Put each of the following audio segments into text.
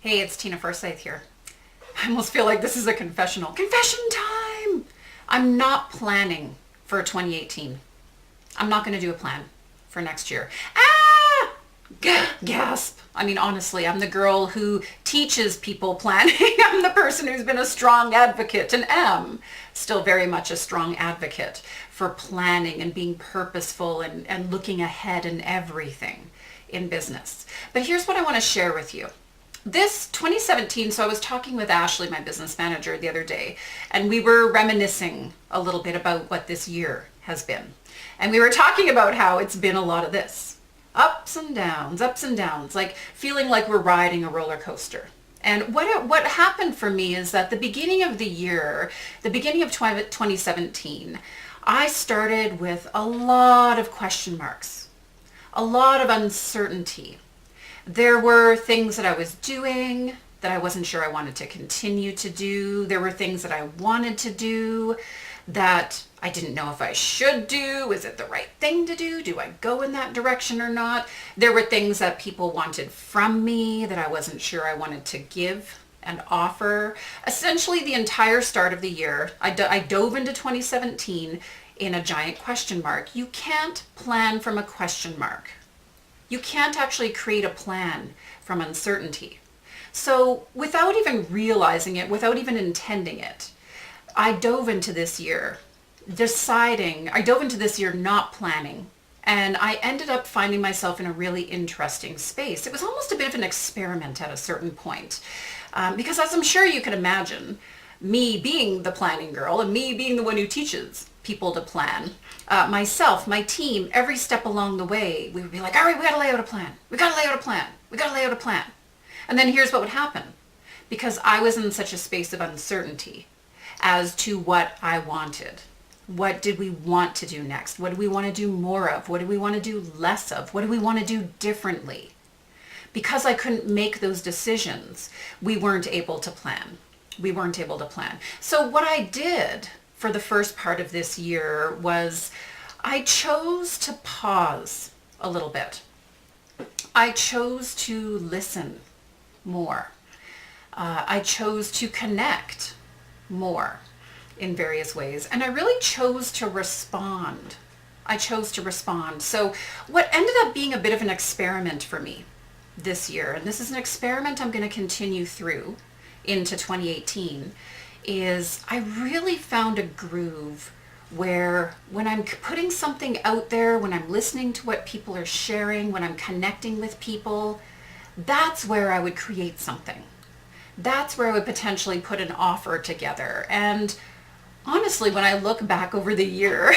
Hey, it's Tina Forsyth here. I almost feel like this is a confessional. Confession time! I'm not planning for 2018. I'm not going to do a plan for next year. Ah! Gasp. I mean, honestly, I'm the girl who teaches people planning. I'm the person who's been a strong advocate and am still very much a strong advocate for planning and being purposeful and looking ahead in everything in business. But here's what I want to share with you. This 2017, so I was talking with Ashley, my business manager, the other day, and we were reminiscing a little bit about what this year has been. And we were talking about how it's been a lot of this. Ups and downs, like feeling like we're riding a roller coaster. And what happened for me is that the beginning of the year, the beginning of 2017, I started with a lot of question marks, a lot of uncertainty. There were things that I was doing that I wasn't sure I wanted to continue to do. There were things that I wanted to do that I didn't know if I should do. Is it the right thing to do? Do I go in that direction or not? There were things that people wanted from me that I wasn't sure I wanted to give and offer. Essentially, the entire start of the year, I dove into 2017 in a giant question mark. You can't plan from a question mark. You can't actually create a plan from uncertainty. So without even realizing it, without even intending it, I dove into this year not planning. And I ended up finding myself in a really interesting space. It was almost a bit of an experiment at a certain point. Because as I'm sure you can imagine, me being the planning girl and me being the one who teaches people to plan, myself, my team, every step along the way, we would be like, all right, we got to lay out a plan. We got to lay out a plan. We got to lay out a plan. And then here's what would happen. Because I was in such a space of uncertainty as to what I wanted. What did we want to do next? What do we want to do more of? What do we want to do less of? What do we want to do differently? Because I couldn't make those decisions, we weren't able to plan. So what I did for the first part of this year was I chose to pause a little bit. I chose to listen more. I chose to connect more in various ways. And I really chose to respond. So what ended up being a bit of an experiment for me this year, and this is an experiment I'm going to continue through into 2018, is I really found a groove where when I'm putting something out there, when I'm listening to what people are sharing, when I'm connecting with people, that's where I would create something. That's where I would potentially put an offer together. And honestly, when I look back over the year,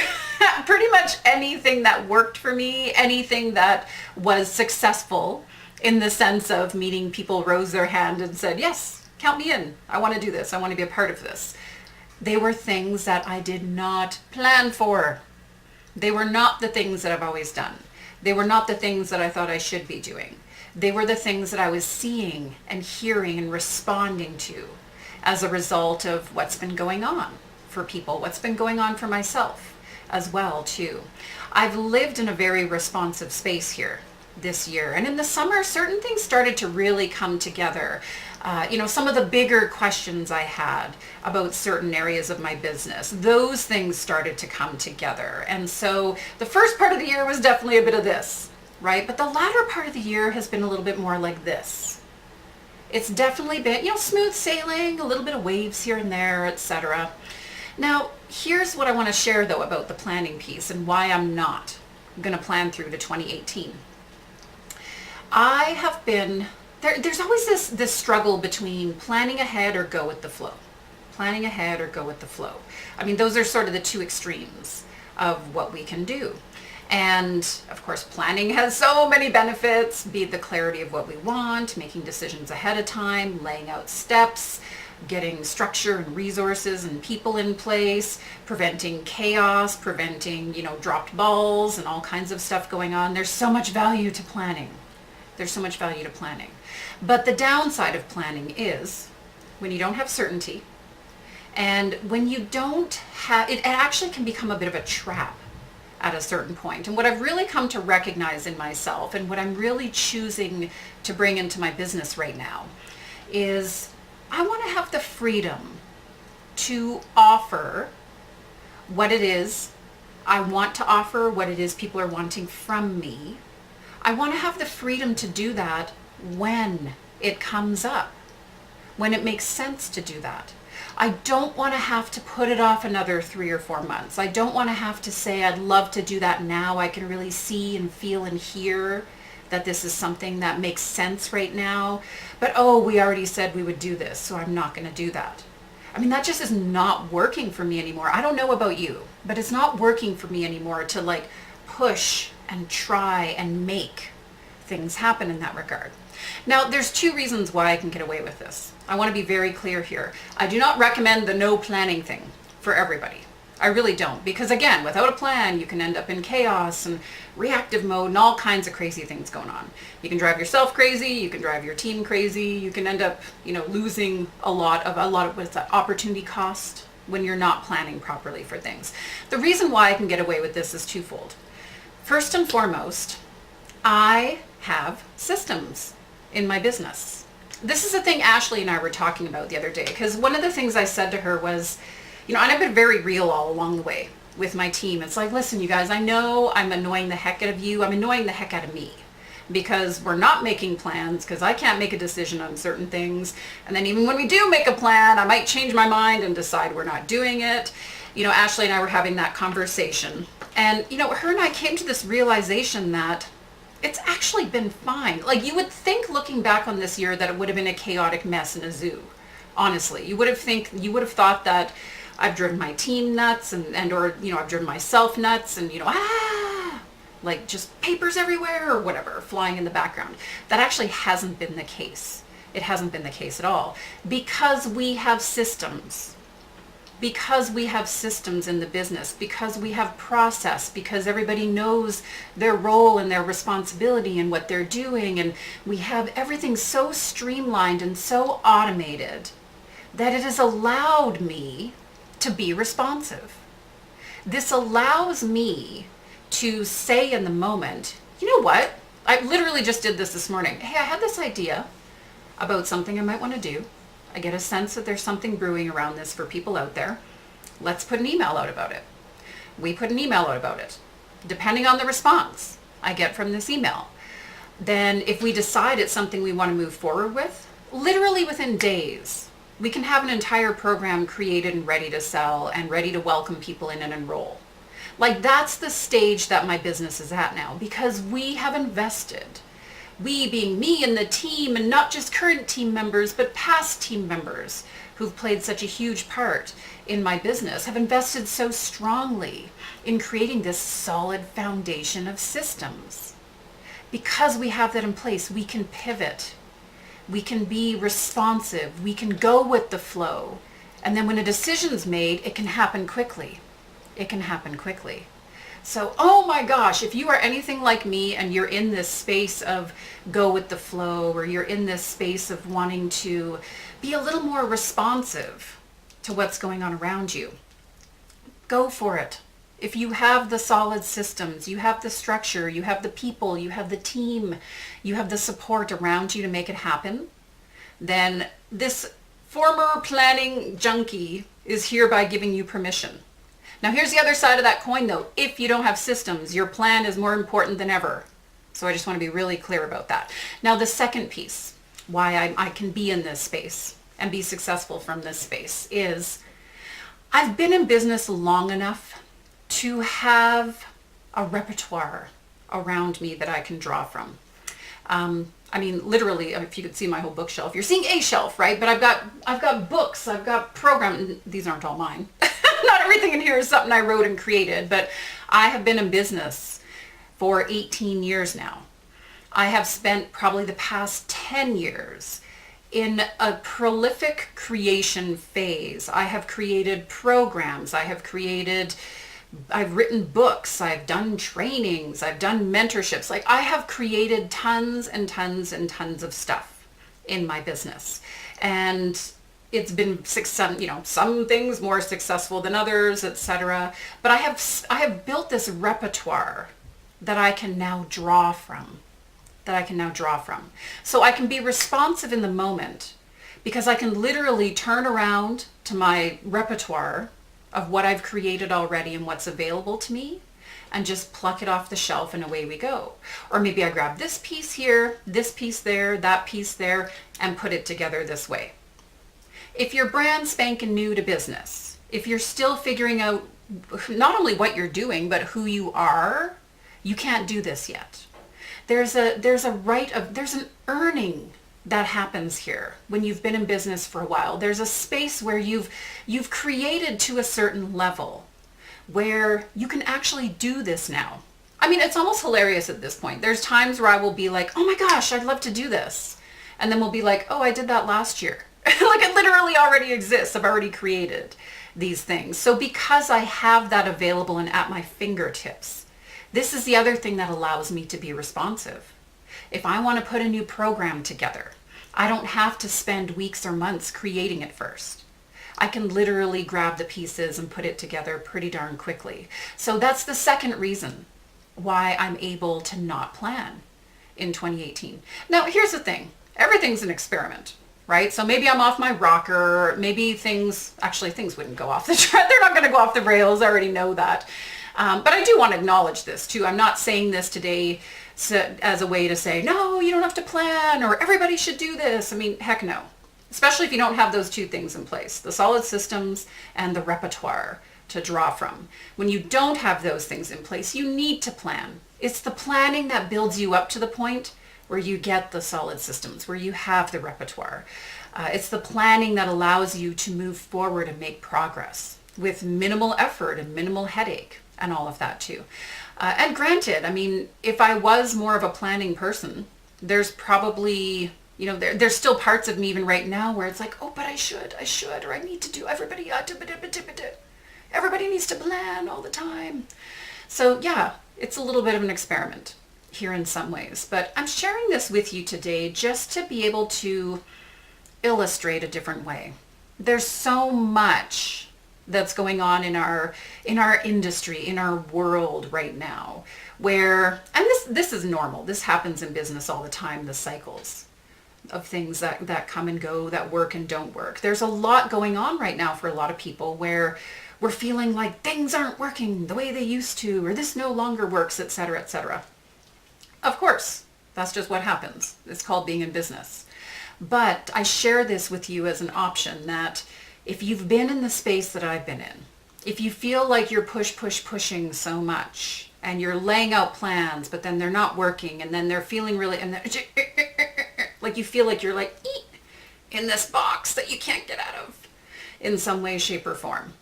pretty much anything that worked for me, anything that was successful in the sense of meeting people rose their hand and said, yes, count me in. I want to do this. I want to be a part of this. They were things that I did not plan for. They were not the things that I've always done. They were not the things that I thought I should be doing. They were the things that I was seeing and hearing and responding to as a result of what's been going on for people, what's been going on for myself as well too. I've lived in a very responsive space here this year. And in the summer, certain things started to really come together. Some of the bigger questions I had about certain areas of my business, those things started to come together. And so the first part of the year was definitely a bit of this, right? But the latter part of the year has been a little bit more like this. It's definitely been, smooth sailing, a little bit of waves here and there, etc. Now, here's what I want to share though about the planning piece and why I'm not going to plan through to 2018. I have been, there's always this struggle between planning ahead or go with the flow. Planning ahead or go with the flow. I mean, those are sort of the two extremes of what we can do. And of course, planning has so many benefits, be it the clarity of what we want, making decisions ahead of time, laying out steps, getting structure and resources and people in place, preventing chaos, preventing, dropped balls and all kinds of stuff going on. There's so much value to planning. But the downside of planning is when you don't have certainty and when you don't have, it actually can become a bit of a trap at a certain point. And what I've really come to recognize in myself and what I'm really choosing to bring into my business right now is I want to have the freedom to offer what it is I want to offer, what it is people are wanting from me. I want to have the freedom to do that when it comes up, when it makes sense to do that. I don't want to have to put it off another 3 or 4 months. I don't want to have to say, I'd love to do that now. I can really see and feel and hear that this is something that makes sense right now. But, oh, we already said we would do this, so I'm not going to do that. I mean, that just is not working for me anymore. I don't know about you, but it's not working for me anymore to like push and try and make things happen in that regard. Now, there's 2 reasons why I can get away with this. I want to be very clear here. I do not recommend the no planning thing for everybody. I really don't, because again, without a plan, you can end up in chaos and reactive mode and all kinds of crazy things going on. You can drive yourself crazy, you can drive your team crazy, you can end up, losing a lot of what's that, opportunity cost when you're not planning properly for things. The reason why I can get away with this is twofold. First and foremost, I have systems in my business. This is the thing Ashley and I were talking about the other day, because one of the things I said to her was, and I've been very real all along the way with my team. It's like, listen, you guys, I know I'm annoying the heck out of you. I'm annoying the heck out of me because we're not making plans, because I can't make a decision on certain things. And then even when we do make a plan, I might change my mind and decide we're not doing it. Ashley and I were having that conversation. And, her and I came to this realization that it's actually been fine. Like, you would think looking back on this year that it would have been a chaotic mess in a zoo. Honestly, you would have thought that I've driven my team nuts or I've driven myself nuts and, like just papers everywhere or whatever flying in the background. That actually hasn't been the case. It hasn't been the case at all because we have systems. Because we have systems in the business, because we have process, because everybody knows their role and their responsibility and what they're doing. And we have everything so streamlined and so automated that it has allowed me to be responsive. This allows me to say in the moment, you know what? I literally just did this morning. Hey, I had this idea about something I might want to do. I get a sense that there's something brewing around this for people out there. Let's put an email out about it. We put an email out about it. Depending on the response I get from this email, then if we decide it's something we want to move forward with, literally within days, we can have an entire program created and ready to sell and ready to welcome people in and enroll. Like, that's the stage that my business is at now because we have invested. We being me and the team, and not just current team members, but past team members who've played such a huge part in my business, have invested so strongly in creating this solid foundation of systems. Because we have that in place, we can pivot. We can be responsive. We can go with the flow. And then when a decision's made, it can happen quickly. It can happen quickly. So, oh my gosh, if you are anything like me and you're in this space of go with the flow, or you're in this space of wanting to be a little more responsive to what's going on around you, go for it. If you have the solid systems, you have the structure, you have the people, you have the team, you have the support around you to make it happen, then this former planning junkie is hereby giving you permission. Now, here's the other side of that coin, though. If you don't have systems, your plan is more important than ever. So I just want to be really clear about that. Now, the second piece, why I can be in this space and be successful from this space, is I've been in business long enough to have a repertoire around me that I can draw from. I mean, literally, if you could see my whole bookshelf, you're seeing a shelf, right? But I've got books, I've got programs. These aren't all mine. Not everything in here is something I wrote and created, but I have been in business for 18 years now. I have spent probably the past 10 years in a prolific creation phase. I have created programs, I've written books, I've done trainings, I've done mentorships. Like, I have created tons and tons and tons of stuff in my business. And it's been some things more successful than others, etc. But I have built this repertoire that I can now draw from. So I can be responsive in the moment because I can literally turn around to my repertoire of what I've created already and what's available to me and just pluck it off the shelf and away we go. Or maybe I grab this piece here, this piece there, that piece there, and put it together this way. If you're brand spanking new to business, if you're still figuring out not only what you're doing, but who you are, you can't do this yet. There's an earning that happens here when you've been in business for a while. There's a space where you've created to a certain level where you can actually do this now. I mean, it's almost hilarious at this point. There's times where I will be like, oh my gosh, I'd love to do this. And then we'll be like, oh, I did that last year. Like it literally already exists. I've already created these things. So because I have that available and at my fingertips, this is the other thing that allows me to be responsive. If I want to put a new program together, I don't have to spend weeks or months creating it first. I can literally grab the pieces and put it together pretty darn quickly. So that's the second reason why I'm able to not plan in 2018. Now, here's the thing. Everything's an experiment, right? So maybe I'm off my rocker. Maybe things wouldn't go off the track. They're not going to go off the rails. I already know that. But I do want to acknowledge this too. I'm not saying this today as a way to say, no, you don't have to plan or everybody should do this. I mean, heck no. Especially if you don't have those two things in place, the solid systems and the repertoire to draw from. When you don't have those things in place, you need to plan. It's the planning that builds you up to the point where you get the solid systems, where you have the repertoire. It's the planning that allows you to move forward and make progress with minimal effort and minimal headache and all of that too. And granted, I mean, if I was more of a planning person, there's probably, there's still parts of me even right now where it's like, oh, but I should, or I need to do, everybody needs to plan all the time. So yeah, it's a little bit of an experiment here in some ways, but I'm sharing this with you today just to be able to illustrate a different way. There's so much that's going on in our industry, in our world right now, where, and this is normal. This happens in business all the time, the cycles of things that come and go, that work and don't work. There's a lot going on right now for a lot of people where we're feeling like things aren't working the way they used to, or this no longer works, etc., etc. Of course, that's just what happens. It's called being in business. But I share this with you as an option that if you've been in the space that I've been in, if you feel like you're pushing so much and you're laying out plans, but then they're not working and then they're feeling really, and like you feel like you're like in this box that you can't get out of in some way, shape, or form.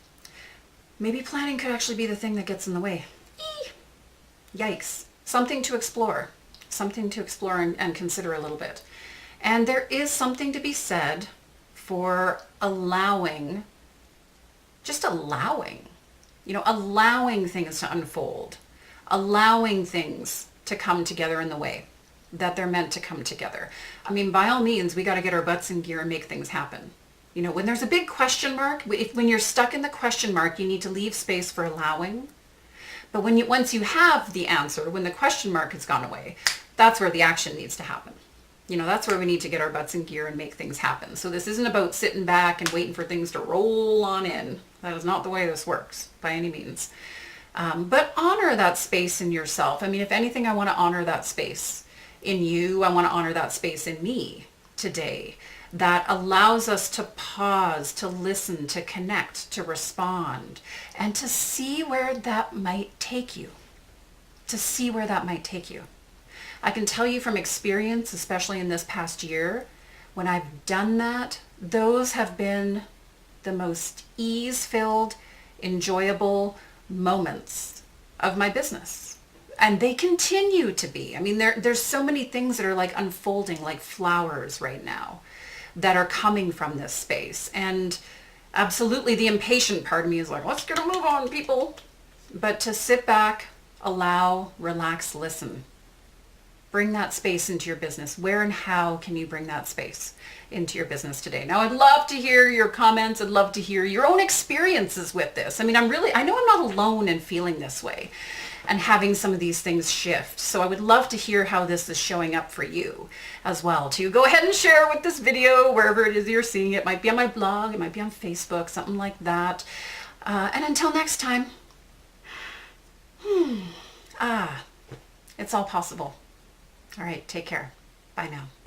Maybe planning could actually be the thing that gets in the way. Yikes. Something to explore and consider a little bit. And there is something to be said for allowing things to unfold, allowing things to come together in the way that they're meant to come together. I mean, by all means, we got to get our butts in gear and make things happen. When there's a big question mark, when you're stuck in the question mark, you need to leave space for allowing. But once you have the answer, when the question mark has gone away, that's where the action needs to happen. That's where we need to get our butts in gear and make things happen. So this isn't about sitting back and waiting for things to roll on in. That is not the way this works by any means. But honor that space in yourself. I mean, if anything, I want to honor that space in you. I want to honor that space in me today that allows us to pause, to listen, to connect, to respond, and to see where that might take you. I can tell you from experience, especially in this past year, when I've done that, those have been the most ease-filled, enjoyable moments of my business. And they continue to be. I mean, there's so many things that are like unfolding like flowers right now that are coming from this space. And absolutely the impatient part of me is like, let's get a move on, people. But to sit back, allow, relax, listen. Bring that space into your business. Where and how can you bring that space into your business today? Now, I'd love to hear your comments. I'd love to hear your own experiences with this. I mean, I know I'm not alone in feeling this way. and having some of these things shift. So I would love to hear how this is showing up for you as well. To go ahead and share with this video wherever it is you're seeing it. It might be on my blog, it might be on Facebook, something like that. And until next time, it's all possible. All right, take care. Bye now.